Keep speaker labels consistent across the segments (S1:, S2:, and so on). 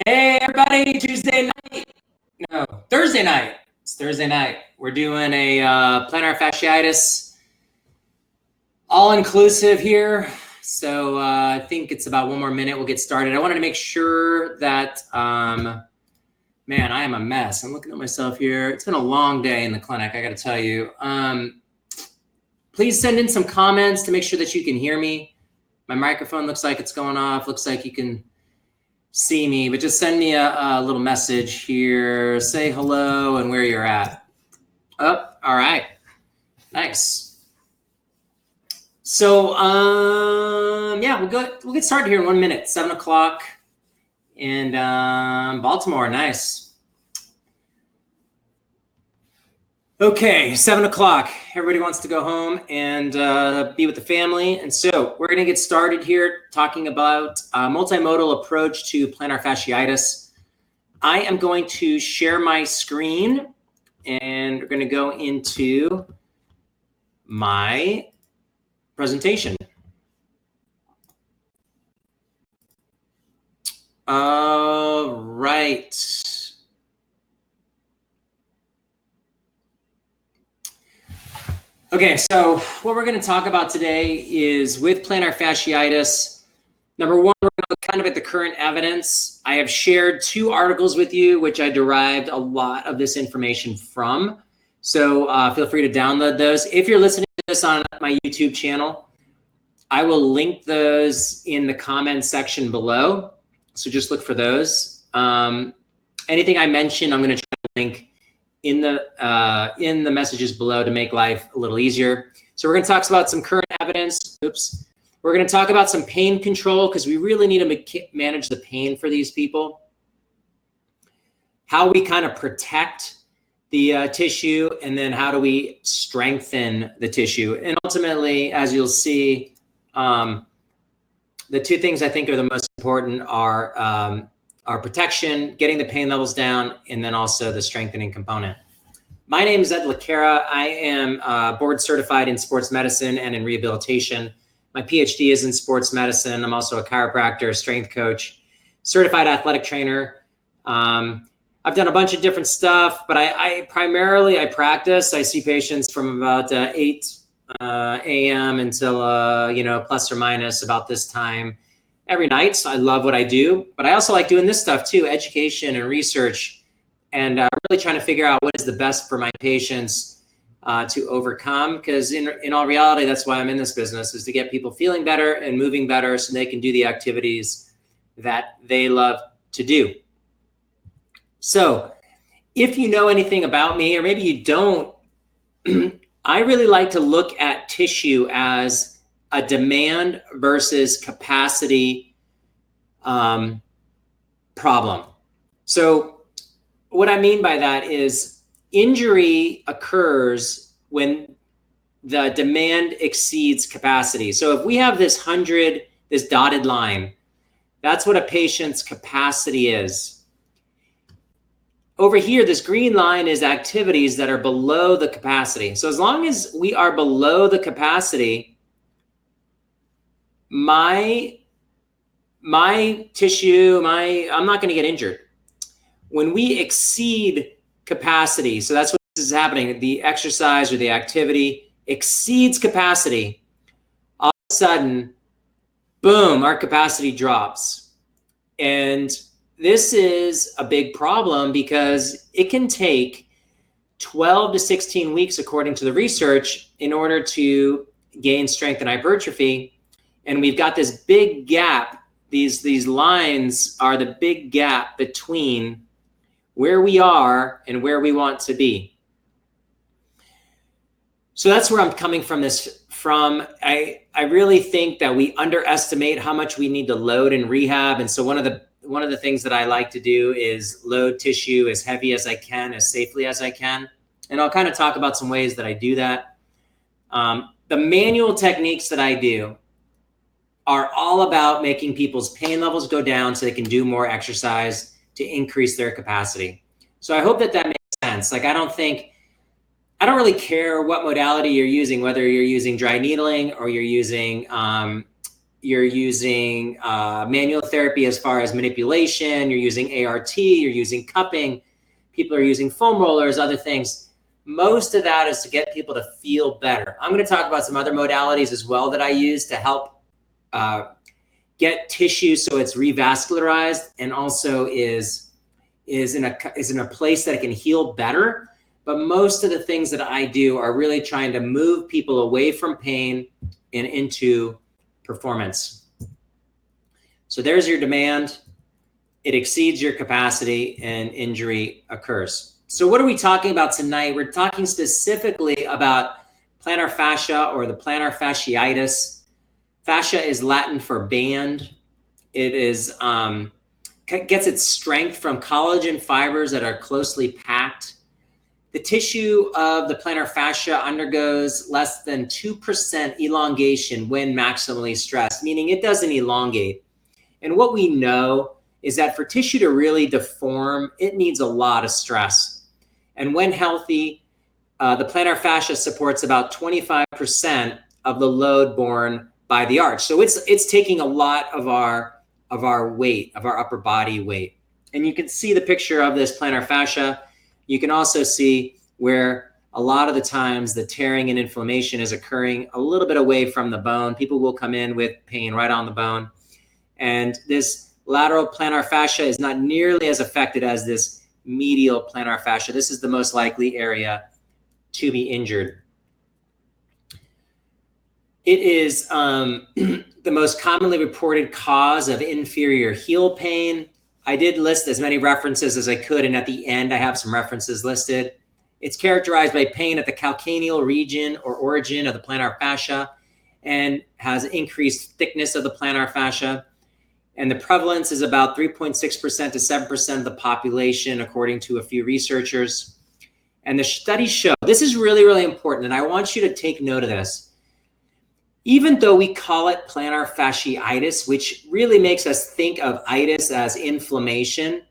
S1: Hey everybody, Tuesday night. No, Thursday night. It's Thursday night. We're doing a plantar fasciitis all-inclusive here. So I think it's about one more minute. We'll get started. I wanted to make sure that, man, I am a mess. I'm looking at myself here. It's been a long day in the clinic, I got to tell you. Please send in some comments to make sure that you can hear me. My microphone looks like it's going off. Looks like you can see me, but just send me a little message here. Say hello and where you're at. Oh, all right. Nice. So, yeah, we'll get started here in 1 minute, 7 o'clock in Baltimore. Nice. Okay, 7 o'clock. Everybody wants to go home and be with the family. And so we're going to get started here talking about a multimodal approach to plantar fasciitis. I am going to share my screen and we're going to go into my presentation. All right. Okay, so what we're going to talk about today is with plantar fasciitis. Number one, we're going to look kind of at the current evidence. I have shared 2 articles with you, which I derived a lot of this information from. So feel free to download those. If you're listening to this on my YouTube channel, I will link those in the comment section below. So just look for those. Anything I mention, I'm going to try to link in the messages below to make life a little easier. So we're going to talk about some current evidence. Oops. We're going to talk about some pain control because we really need to manage the pain for these people. How we kind of protect the tissue, and then how do we strengthen the tissue. And ultimately, as you'll see, the 2 things I think are the most important are protection, getting the pain levels down, and then also the strengthening component. My name is Cara. I am board certified in sports medicine and in rehabilitation. My PhD is in sports medicine. I'm also a chiropractor, strength coach, certified athletic trainer. I've done a bunch of different stuff, but I primarily practice. I see patients from about 8 a.m. until, plus or minus about this time every night. So I love what I do, but I also like doing this stuff too, education and research, and really trying to figure out what is the best for my patients to overcome. Because in all reality, that's why I'm in this business, is to get people feeling better and moving better so they can do the activities that they love to do. So if you know anything about me, or maybe you don't, I really like to look at tissue as a demand versus capacity problem. So what I mean by that is injury occurs when the demand exceeds capacity. So if we have this 100, this dotted line, that's what a patient's capacity is. Over here, this green line is activities that are below the capacity. So as long as we are below the capacity, my tissue, I'm not going to get injured. When we exceed capacity, so that's what is happening, the exercise or the activity exceeds capacity, all of a sudden, boom, our capacity drops. And this is a big problem because it can take 12 to 16 weeks, according to the research, in order to gain strength and hypertrophy. And we've got this big gap. These lines are the big gap between where we are and where we want to be. So that's where I'm coming from this from. I really think that we underestimate how much we need to load in rehab. And so one of the things that I like to do is load tissue as heavy as I can, as safely as I can. And I'll kind of talk about some ways that I do that. The manual techniques that I do are all about making people's pain levels go down so they can do more exercise to increase their capacity. So I hope that makes sense. Like, I don't really care what modality you're using, whether you're using dry needling or you're using you're using manual therapy as far as manipulation, you're using ART, you're using cupping, people are using foam rollers, other things. Most of that is to get people to feel better. I'm going to talk about some other modalities as well that I use to help get tissue so it's revascularized and also is in a place that it can heal better. But most of the things that I do are really trying to move people away from pain and into performance. So there's your demand. It exceeds your capacity and injury occurs. So what are we talking about tonight? We're talking specifically about plantar fascia or the plantar fasciitis. Fascia is Latin for band. It is gets its strength from collagen fibers that are closely packed. The tissue of the plantar fascia undergoes less than 2% elongation when maximally stressed, meaning it doesn't elongate. And what we know is that for tissue to really deform, it needs a lot of stress. And when healthy, the plantar fascia supports about 25% of the load borne by the arch. So it's taking a lot of our weight, of our upper body weight. And you can see the picture of this plantar fascia. You can also see where a lot of the times the tearing and inflammation is occurring a little bit away from the bone. People will come in with pain right on the bone. And this lateral plantar fascia is not nearly as affected as this medial plantar fascia. This is the most likely area to be injured. It is the most commonly reported cause of inferior heel pain. I did list as many references as I could, and at the end I have some references listed. It's characterized by pain at the calcaneal region or origin of the plantar fascia and has increased thickness of the plantar fascia. And the prevalence is about 3.6% to 7% of the population, according to a few researchers. And the studies show, this is really, really important, and I want you to take note of this. Even though we call it plantar fasciitis, which really makes us think of itis as inflammation,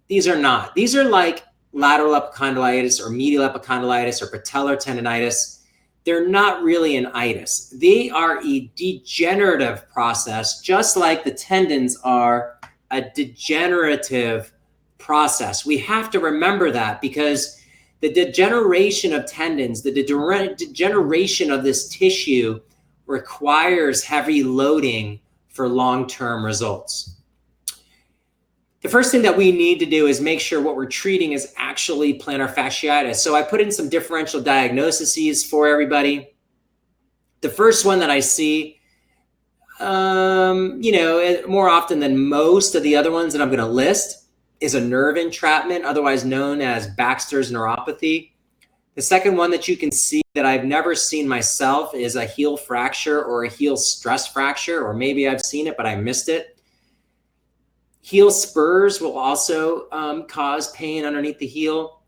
S1: these are not. These are like lateral epicondylitis or medial epicondylitis or patellar tendonitis. They're not really an itis. They are a degenerative process, just like the tendons are a degenerative process. We have to remember that because the degeneration of tendons, the degeneration of this tissue requires heavy loading for long-term results. The first thing that we need to do is make sure what we're treating is actually plantar fasciitis. So I put in some differential diagnoses for everybody. The first one that I see, more often than most of the other ones that I'm going to list, is a nerve entrapment, otherwise known as Baxter's neuropathy. The second one that you can see that I've never seen myself is a heel fracture or a heel stress fracture, or maybe I've seen it, but I missed it. Heel spurs will also cause pain underneath the heel.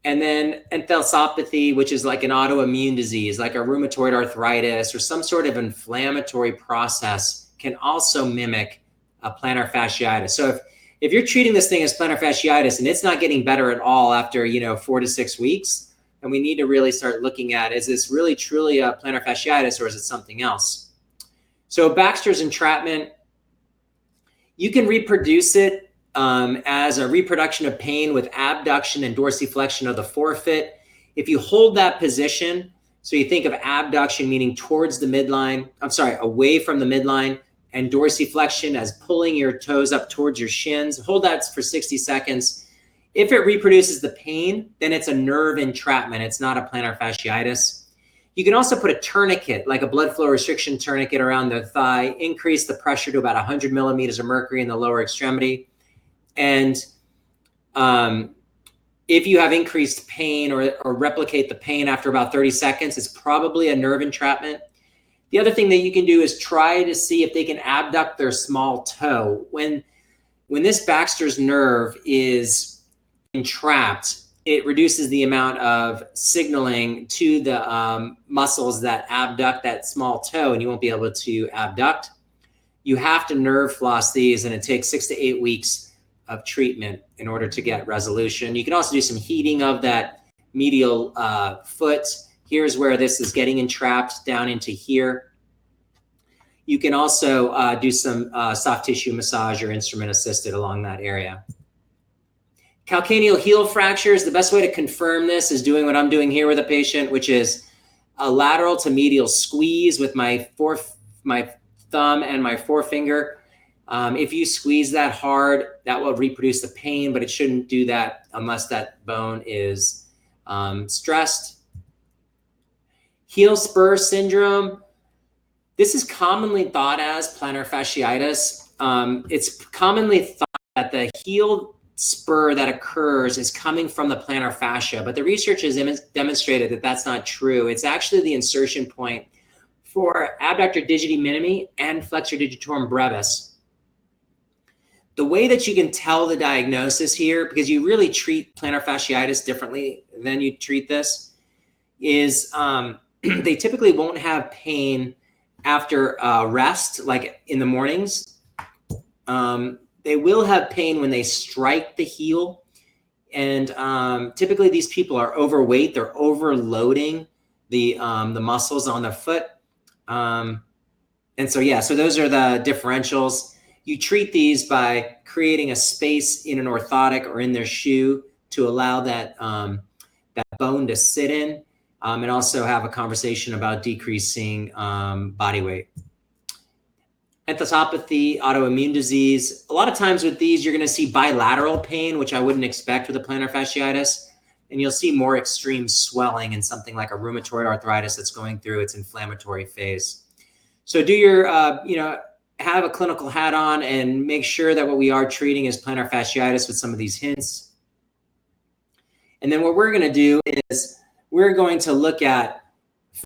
S1: And then enthesopathy, which is like an autoimmune disease, like a rheumatoid arthritis or some sort of inflammatory process, can also mimic a plantar fasciitis. So if you're treating this thing as plantar fasciitis and it's not getting better at all after 4 to 6 weeks, and we need to really start looking at, is this really truly a plantar fasciitis or is it something else? So Baxter's entrapment, you can reproduce it as a reproduction of pain with abduction and dorsiflexion of the forefoot. If you hold that position, so you think of abduction meaning towards the midline, away from the midline, and dorsiflexion as pulling your toes up towards your shins, hold that for 60 seconds. If it reproduces the pain, then it's a nerve entrapment. It's not a plantar fasciitis. You can also put a tourniquet, like a blood flow restriction tourniquet around the thigh, increase the pressure to about 100 millimeters of mercury in the lower extremity. And if you have increased pain or replicate the pain after about 30 seconds, it's probably a nerve entrapment. The other thing that you can do is try to see if they can abduct their small toe. When this Baxter's nerve is entrapped, it reduces the amount of signaling to the muscles that abduct that small toe, and you won't be able to abduct. You have to nerve floss these, and it takes 6 to 8 weeks of treatment in order to get resolution. You can also do some heating of that medial foot. Here's where this is getting entrapped down into here. You can also do some soft tissue massage or instrument assisted along that area. Calcaneal heel fractures, the best way to confirm this is doing what I'm doing here with a patient, which is a lateral to medial squeeze with my thumb and my forefinger. If you squeeze that hard, that will reproduce the pain, but it shouldn't do that unless that bone is stressed. Heel spur syndrome. This is commonly thought as plantar fasciitis. It's commonly thought that the heel spur that occurs is coming from the plantar fascia, but the research has demonstrated that that's not true. It's actually the insertion point for abductor digiti minimi and flexor digitorum brevis. The way that you can tell the diagnosis here, because you really treat plantar fasciitis differently than you treat this, is they typically won't have pain after rest, like in the mornings. They will have pain when they strike the heel. And typically these people are overweight. They're overloading the muscles on the foot. And so, yeah, so those are the differentials. You treat these by creating a space in an orthotic or in their shoe to allow that, that bone to sit in, and also have a conversation about decreasing body weight. Enthesopathy, autoimmune disease. A lot of times with these, you're going to see bilateral pain, which I wouldn't expect with a plantar fasciitis. And you'll see more extreme swelling in something like a rheumatoid arthritis that's going through its inflammatory phase. So do your, have a clinical hat on and make sure that what we are treating is plantar fasciitis with some of these hints. And then what we're going to do is we're going to look at,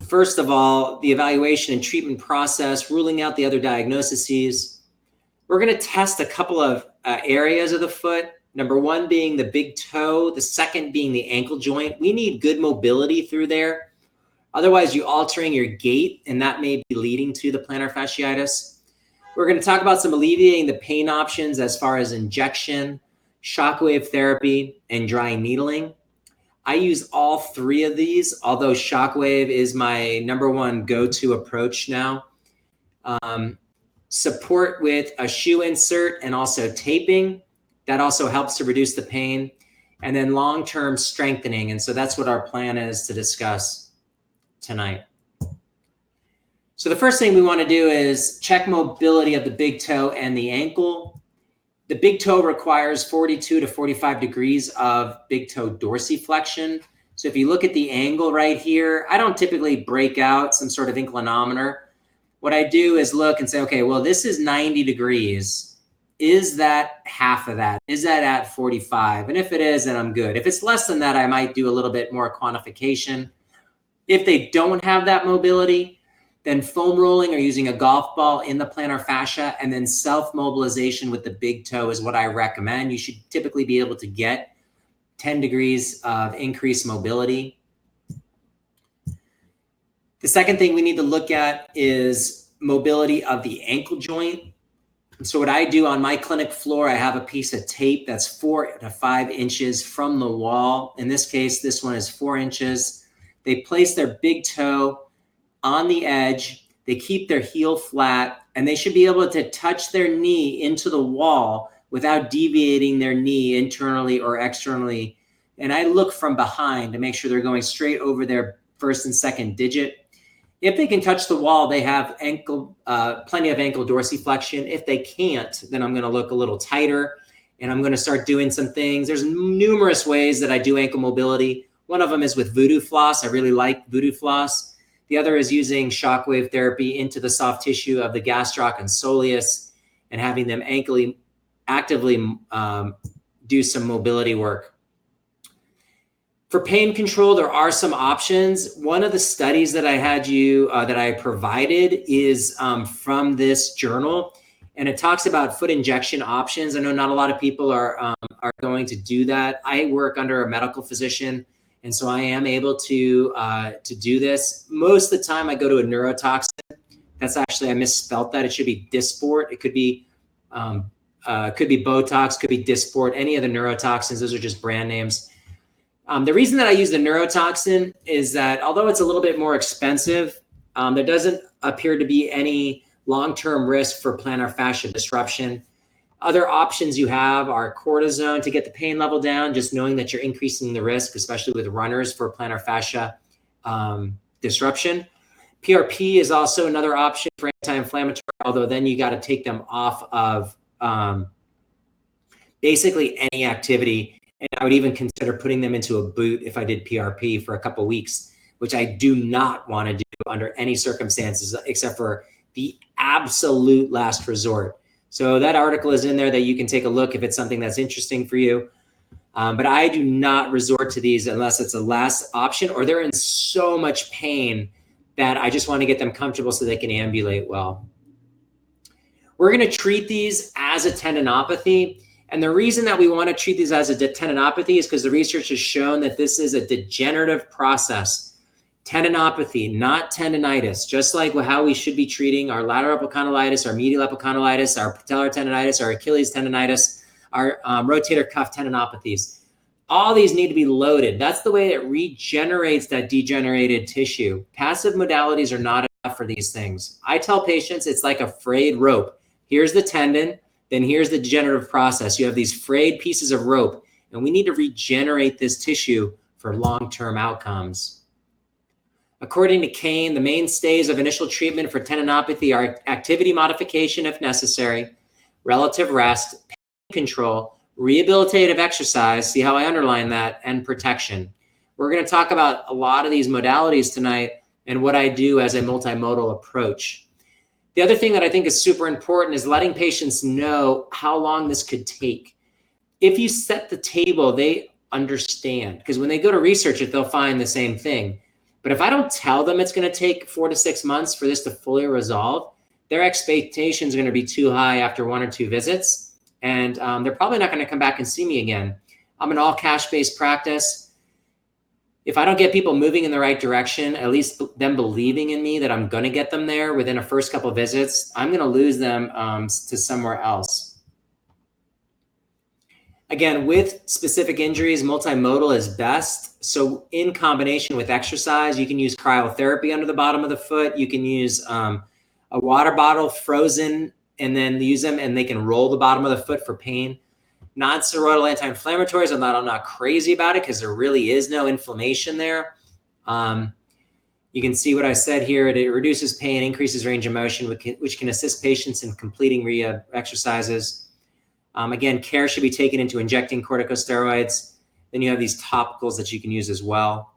S1: first of all, the evaluation and treatment process, ruling out the other diagnoses. We're going to test a couple of areas of the foot. Number one being the big toe, the second being the ankle joint. We need good mobility through there. Otherwise, you're altering your gait, and that may be leading to the plantar fasciitis. We're going to talk about some alleviating the pain options as far as injection, shockwave therapy, and dry needling. I use all three of these, although shockwave is my number one go-to approach now. Support with a shoe insert and also taping. That also helps to reduce the pain. And then long-term strengthening. And so that's what our plan is to discuss tonight. So the first thing we want to do is check mobility of the big toe and the ankle. The big toe requires 42 to 45 degrees of big toe dorsiflexion. So if you look at the angle right here, I don't typically break out some sort of inclinometer. What I do is look and say, okay, well, this is 90 degrees. Is that half of that? Is that at 45? And if it is, then I'm good. If it's less than that, I might do a little bit more quantification. If they don't have that mobility, then foam rolling or using a golf ball in the plantar fascia and then self-mobilization with the big toe is what I recommend. You should typically be able to get 10 degrees of increased mobility. The second thing we need to look at is mobility of the ankle joint. So what I do on my clinic floor, I have a piece of tape that's 4 to 5 inches from the wall. In this case, this one is 4 inches. They place their big toe on the edge. They keep their heel flat, and they should be able to touch their knee into the wall without deviating their knee internally or externally. And I look from behind to make sure they're going straight over their first and second digit. If they can touch the wall, they have plenty of ankle dorsiflexion. If they can't, then I'm going to look a little tighter, and I'm going to start doing some things. There's numerous ways that I do ankle mobility. One of them is with voodoo floss. I really like voodoo floss. The other is using shockwave therapy into the soft tissue of the gastroc and soleus and having them actively do some mobility work. For pain control, there are some options. One of the studies that I provided is from this journal, and it talks about foot injection options. I know not a lot of people are going to do that. I work under a medical physician, and so I am able to do this. Most of the time, I go to a neurotoxin. That's actually, I misspelt that. It should be Dysport. It could be Botox, could be Dysport. Any of the neurotoxins, those are just brand names. The reason that I use the neurotoxin is that although it's a little bit more expensive, there doesn't appear to be any long-term risk for plantar fascia disruption. Other options you have are cortisone to get the pain level down, just knowing that you're increasing the risk, especially with runners, for plantar fascia disruption. PRP is also another option for anti-inflammatory, although then you got to take them off of basically any activity. And I would even consider putting them into a boot if I did PRP for a couple of weeks, which I do not want to do under any circumstances except for the absolute last resort. So that article is in there that you can take a look if it's something that's interesting for you. But I do not resort to these unless it's a last option or they're in so much pain that I just want to get them comfortable so they can ambulate well. We're going to treat these as a tendinopathy. And the reason that we want to treat these as a tendinopathy is because the research has shown that this is a degenerative process. Tendinopathy, not tendinitis, just like how we should be treating our lateral epicondylitis, our medial epicondylitis, our patellar tendinitis, our Achilles tendinitis, our rotator cuff tendinopathies. All these need to be loaded. That's the way it regenerates that degenerated tissue. Passive modalities are not enough for these things. I tell patients it's like a frayed rope. Here's the tendon, then here's the degenerative process. You have these frayed pieces of rope, and we need to regenerate this tissue for long-term outcomes. According to Kane, the mainstays of initial treatment for tendinopathy are activity modification if necessary, relative rest, pain control, rehabilitative exercise, see how I underline that, and protection. We're going to talk about a lot of these modalities tonight and what I do as a multimodal approach. The other thing that I think is super important is letting patients know how long this could take. If you set the table, they understand, because when they go to research it, they'll find the same thing. But if I don't tell them it's going to take 4 to 6 months for this to fully resolve, their expectations are going to be too high after 1 or 2 visits. And they're probably not going to come back and see me again. I'm an all cash-based practice. If I don't get people moving in the right direction, at least them believing in me that I'm going to get them there within a first couple of visits, I'm going to lose them to somewhere else. Again, with specific injuries, multimodal is best. So in combination with exercise, you can use cryotherapy under the bottom of the foot. You can use a water bottle frozen and then use them, and they can roll the bottom of the foot for pain. Non-steroidal anti-inflammatories, I'm not crazy about it because there really is no inflammation there. You can see what I said here. It reduces pain, increases range of motion, which can assist patients in completing rehab exercises. Again, care should be taken into injecting corticosteroids. Then you have these topicals that you can use as well.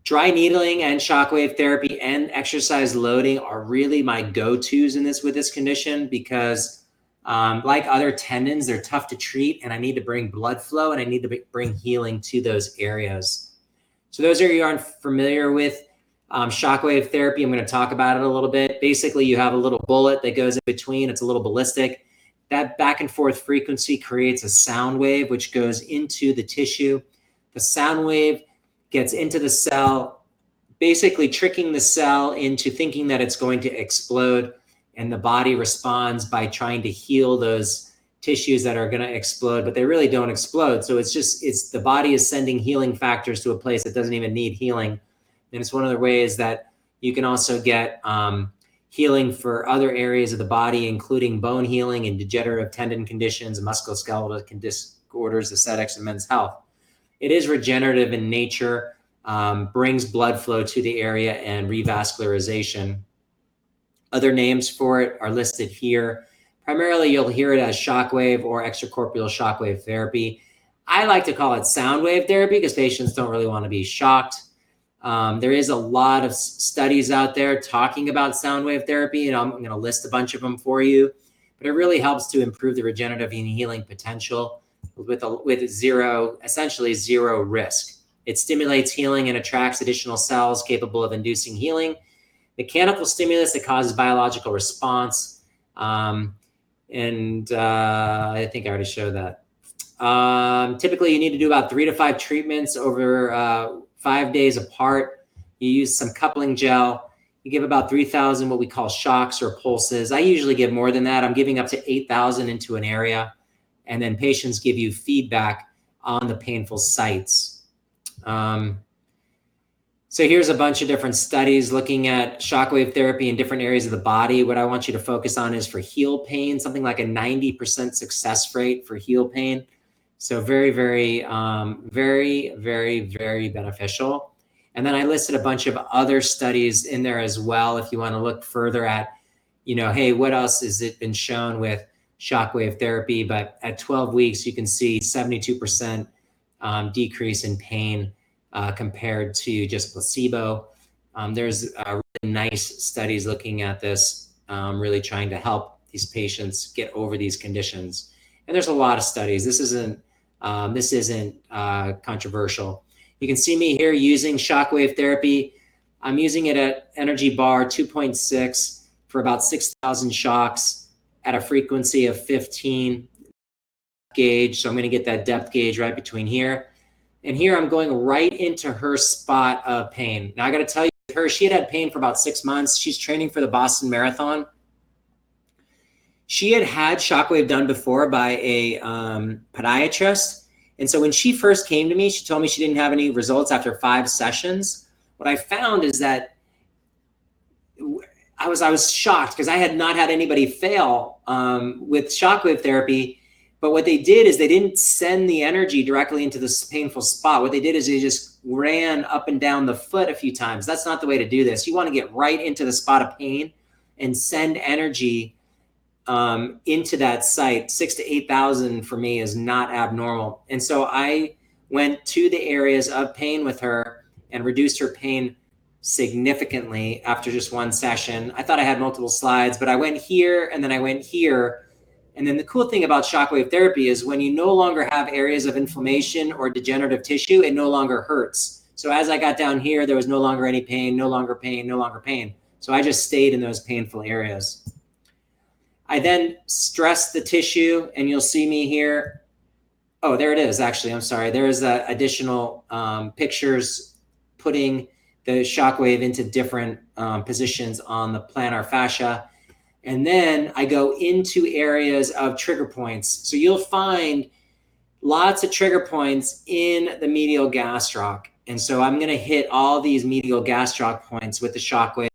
S1: Dry needling and shockwave therapy and exercise loading are really my go-tos with this condition because like other tendons, they're tough to treat, and I need to bring blood flow and I need to bring healing to those areas. So those of you who aren't familiar with shockwave therapy, I'm going to talk about it a little bit. Basically, you have a little bullet that goes in between. It's a little ballistic. That back and forth frequency creates a sound wave, which goes into the tissue. The sound wave gets into the cell, basically tricking the cell into thinking that it's going to explode, and the body responds by trying to heal those tissues that are going to explode, but they really don't explode. So it's the body is sending healing factors to a place that doesn't even need healing. And it's one of the ways that you can also get healing for other areas of the body, including bone healing and degenerative tendon conditions, musculoskeletal disorders, aesthetics, and men's health. It is regenerative in nature, brings blood flow to the area and revascularization. Other names for it are listed here. Primarily, you'll hear it as shockwave or extracorporeal shockwave therapy. I like to call it sound wave therapy because patients don't really want to be shocked. There is a lot of studies out there talking about sound wave therapy, and I'm going to list a bunch of them for you. But it really helps to improve the regenerative and healing potential with essentially zero risk. It stimulates healing and attracts additional cells capable of inducing healing. Mechanical stimulus that causes biological response. I think I already showed that. Typically, you need to do about 3 to 5 treatments over 5 days apart. You use some coupling gel. You give about 3,000 what we call shocks or pulses. I usually give more than that. I'm giving up to 8,000 into an area. And then patients give you feedback on the painful sites. So here's a bunch of different studies looking at shockwave therapy in different areas of the body. What I want you to focus on is for heel pain, something like a 90% success rate for heel pain. So very, very, very beneficial. And then I listed a bunch of other studies in there as well. If you want to look further at, hey, what else has it been shown with shockwave therapy? But at 12 weeks, you can see 72% decrease in pain compared to just placebo. There's really nice studies looking at this, really trying to help these patients get over these conditions. And there's a lot of studies. This isn't controversial. You can see me here using shockwave therapy. I'm using it at energy bar 2.6 for about 6,000 shocks at a frequency of 15 gauge. So I'm going to get that depth gauge right between here. And here I'm going right into her spot of pain. Now I got to tell you, she had pain for about 6 months. She's training for the Boston Marathon. She had shockwave done before by a podiatrist. And so when she first came to me, she told me she didn't have any results after 5 sessions. What I found is that I was shocked because I had not had anybody fail with shockwave therapy. But what they did is they didn't send the energy directly into this painful spot. What they did is they just ran up and down the foot a few times. That's not the way to do this. You want to get right into the spot of pain and send energy into that site. 6,000 to 8,000 for me is not abnormal. And so I went to the areas of pain with her and reduced her pain significantly after just 1 session. I thought I had multiple slides, but I went here and then I went here. And then the cool thing about shockwave therapy is when you no longer have areas of inflammation or degenerative tissue, it no longer hurts. So as I got down here, there was no longer any pain, no longer pain, no longer pain. So I just stayed in those painful areas. I then stressed the tissue, and you'll see me here. Oh, there it is, actually. I'm sorry. There is additional pictures putting the shockwave into different positions on the plantar fascia. And then I go into areas of trigger points. So you'll find lots of trigger points in the medial gastroc. And so I'm going to hit all these medial gastroc points with the shockwave.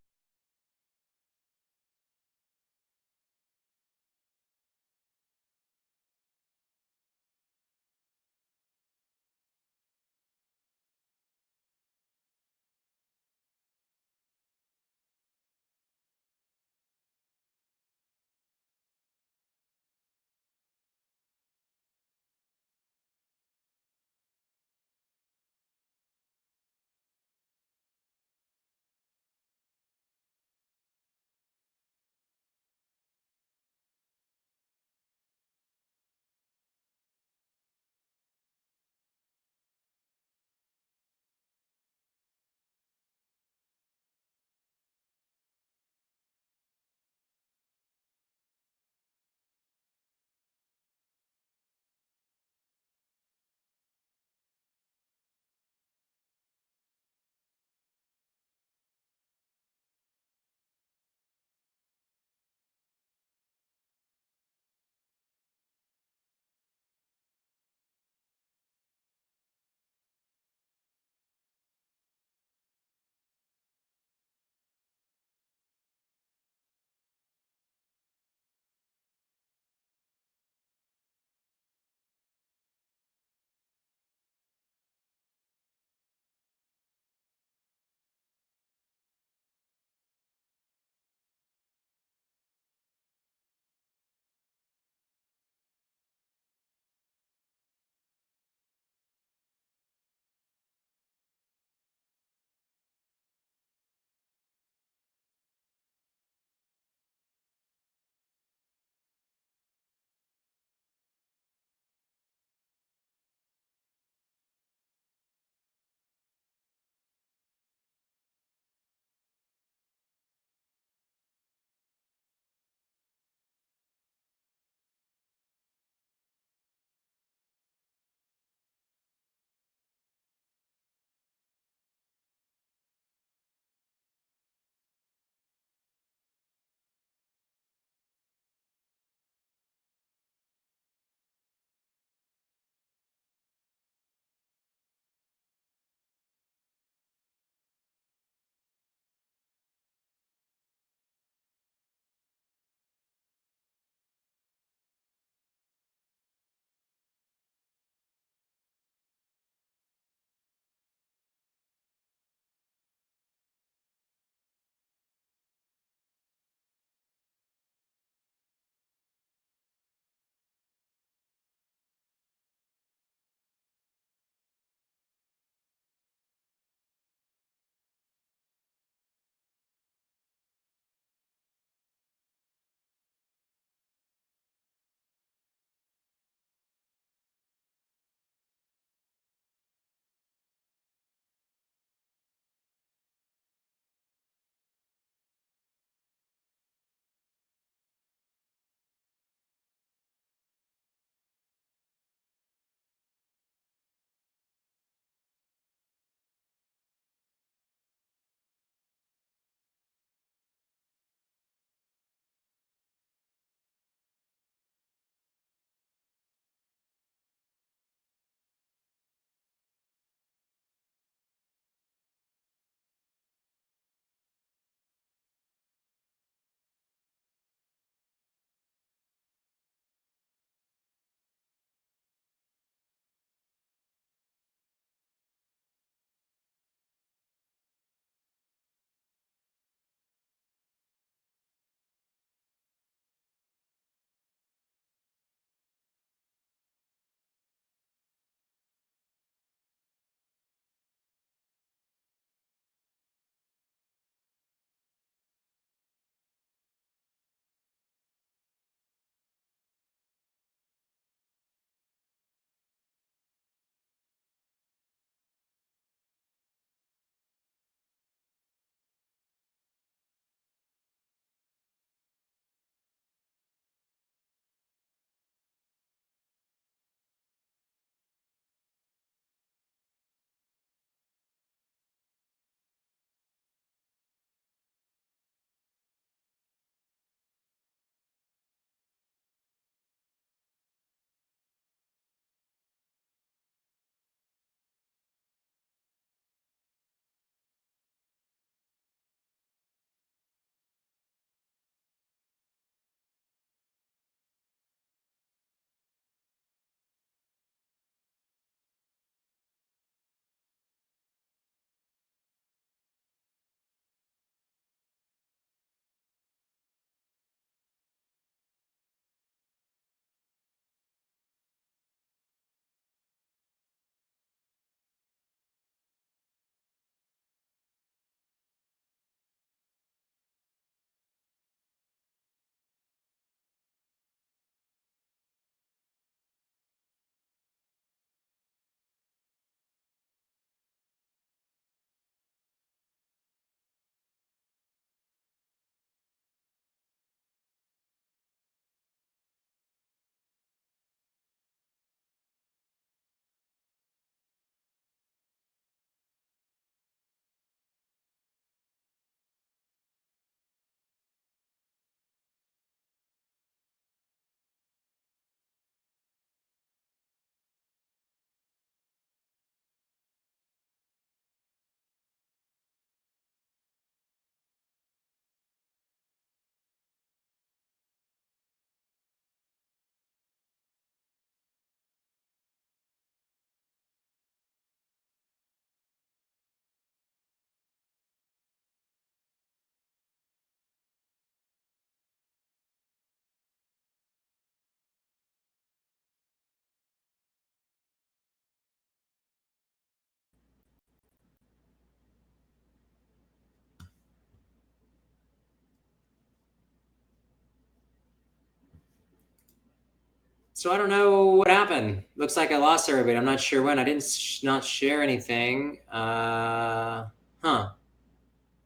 S1: So I don't know what happened. Looks like I lost everybody. I'm not sure when. I didn't not share anything. I'm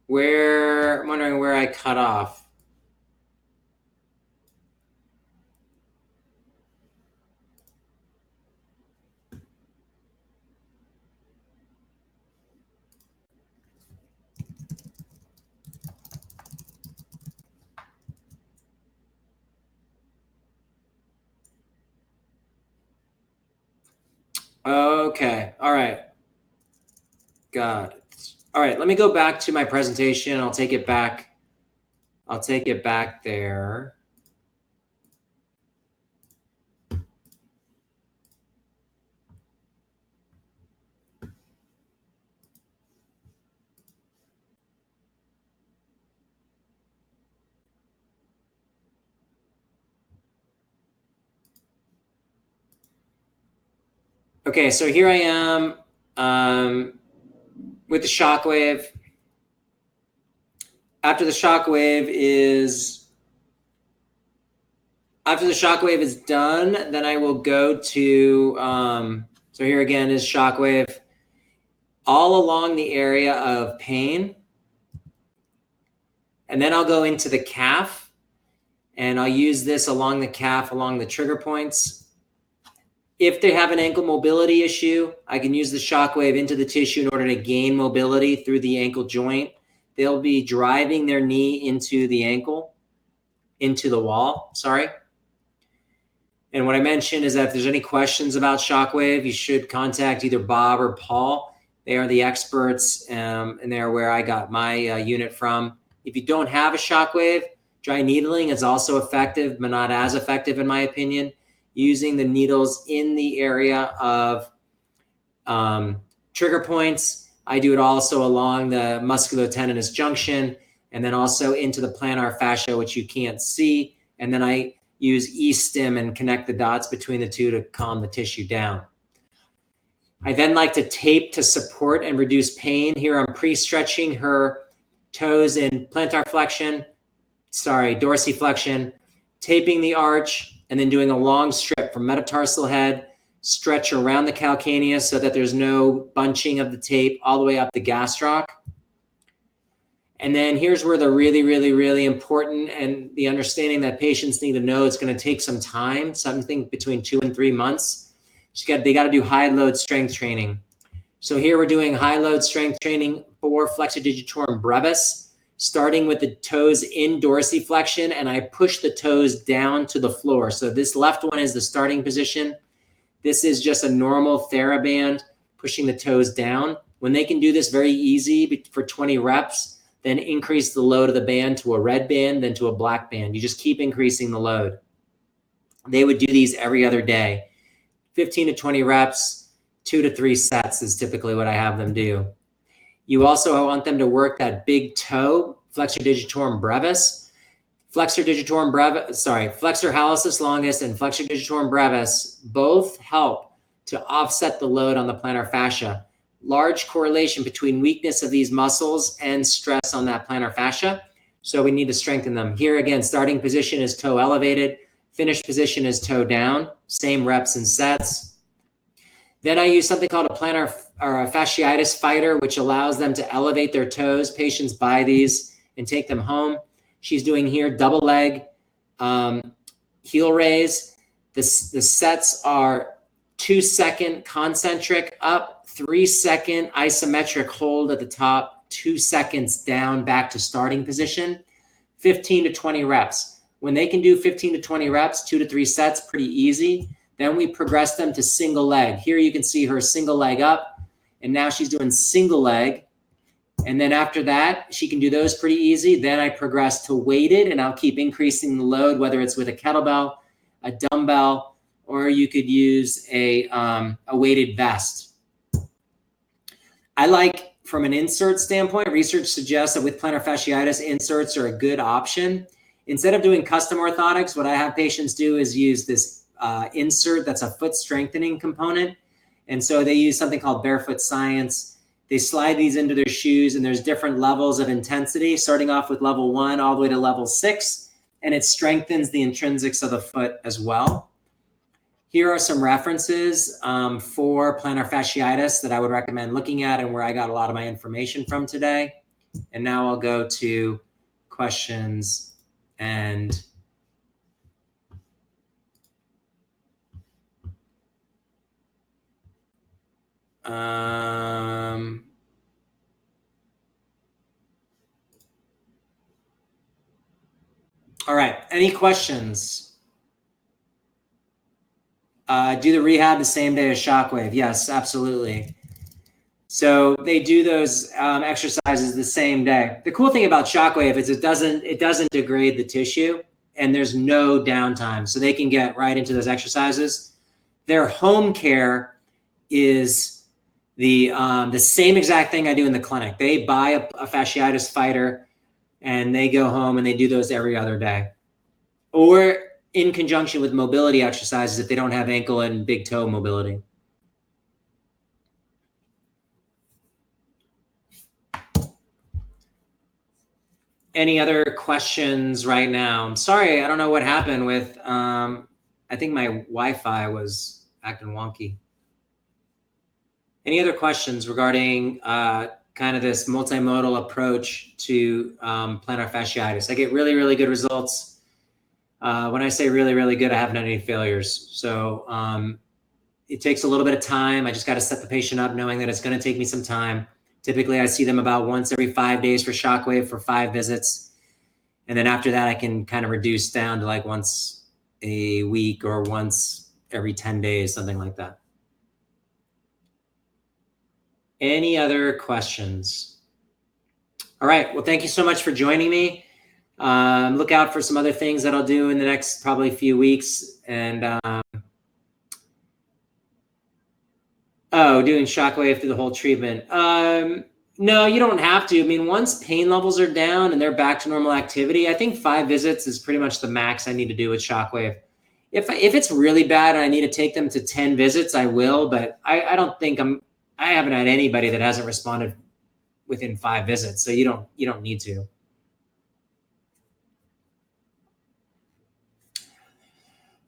S1: wondering where I cut off. Okay. All right. Got it. All right. Let me go back to my presentation. I'll take it back. I'll take it back there. Okay, so here I am with the shockwave. After the shockwave is done, then I will go to, so here again is shockwave all along the area of pain. And then I'll go into the calf and I'll use this along the calf, along the trigger points. If they have an ankle mobility issue, I can use the shockwave into the tissue in order to gain mobility through the ankle joint. They'll be driving their knee into the ankle, into the wall, sorry. And what I mentioned is that if there's any questions about shockwave, you should contact either Bob or Paul. They are the experts, and they're where I got my unit from. If you don't have a shockwave, dry needling is also effective, but not as effective in my opinion. Using the needles in the area of trigger points. I do it also along the musculotendinous junction, and then also into the plantar fascia, which you can't see. And then I use E-stim and connect the dots between the two to calm the tissue down. I then like to tape to support and reduce pain. Here I'm pre-stretching her toes in dorsiflexion, taping the arch, and then doing a long strip from metatarsal head, stretch around the calcaneus so that there's no bunching of the tape all the way up the gastroc. And then here's where the really, really, really important and the understanding that patients need to know it's going to take some time, something between 2 and 3 months. They got to do high load strength training. So here we're doing high load strength training for flexor digitorum brevis, starting with the toes in dorsiflexion, and I push the toes down to the floor. So this left one is the starting position. This is just a normal TheraBand, pushing the toes down. When they can do this very easy for 20 reps, then increase the load of the band to a red band, then to a black band. You just keep increasing the load. They would do these every other day. 15 to 20 reps, 2 to 3 sets is typically what I have them do. You also want them to work that big toe, flexor digitorum brevis. Flexor hallucis longus and flexor digitorum brevis both help to offset the load on the plantar fascia. Large correlation between weakness of these muscles and stress on that plantar fascia. So we need to strengthen them. Here again, starting position is toe elevated. Finished position is toe down. Same reps and sets. Then I use something called a plantar fasciitis fighter, which allows them to elevate their toes. Patients buy these and take them home. She's doing here double leg heel raise. The sets are 2-second concentric up, 3-second isometric hold at the top, 2 seconds down back to starting position, 15 to 20 reps. When they can do 15 to 20 reps, 2 to 3 sets, pretty easy. Then we progress them to single leg. Here you can see her single leg up, and now she's doing single leg. And then after that, she can do those pretty easy. Then I progress to weighted, and I'll keep increasing the load, whether it's with a kettlebell, a dumbbell, or you could use a weighted vest. I like, from an insert standpoint, research suggests that with plantar fasciitis, inserts are a good option. Instead of doing custom orthotics, what I have patients do is use this insert that's a foot strengthening component. And so they use something called Barefoot Science. They slide these into their shoes, and there's different levels of intensity, starting off with level 1 all the way to level 6, and it strengthens the intrinsics of the foot as well. here are some references for plantar fasciitis that I would recommend looking at and where I got a lot of my information from today. And now I'll go to questions and all right, any questions? Do the rehab the same day as shockwave? Yes, absolutely. So they do those exercises the same day. The cool thing about shockwave is it doesn't degrade the tissue, and there's no downtime, so they can get right into those exercises. Their home care is the same exact thing I do in the clinic. They buy a fasciitis fighter, and they go home and they do those every other day, or in conjunction with mobility exercises if they don't have ankle and big toe mobility. Any other questions right now? I'm sorry, I don't know what happened with, I think my Wi-Fi was acting wonky. Any other questions regarding kind of this multimodal approach to plantar fasciitis? I get really, really good results. When I say really, really good, I haven't had any failures. So it takes a little bit of time. I just got to set the patient up knowing that it's going to take me some time. Typically, I see them about once every 5 days for shockwave for 5 visits. And then after that, I can kind of reduce down to like once a week or once every 10 days, something like that. Any other questions? All right. Well, thank you so much for joining me. Look out for some other things that I'll do in the next probably few weeks. And doing shockwave through the whole treatment. No, you don't have to. I mean, once pain levels are down and they're back to normal activity, I think 5 visits is pretty much the max I need to do with shockwave. If it's really bad and I need to take them to 10 visits, I will. But I haven't had anybody that hasn't responded within 5 visits, so you don't need to.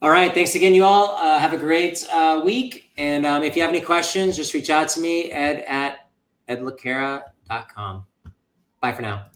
S1: All right, thanks again, you all. Have a great week, and if you have any questions, just reach out to me, ed@edlacara.com. Bye for now.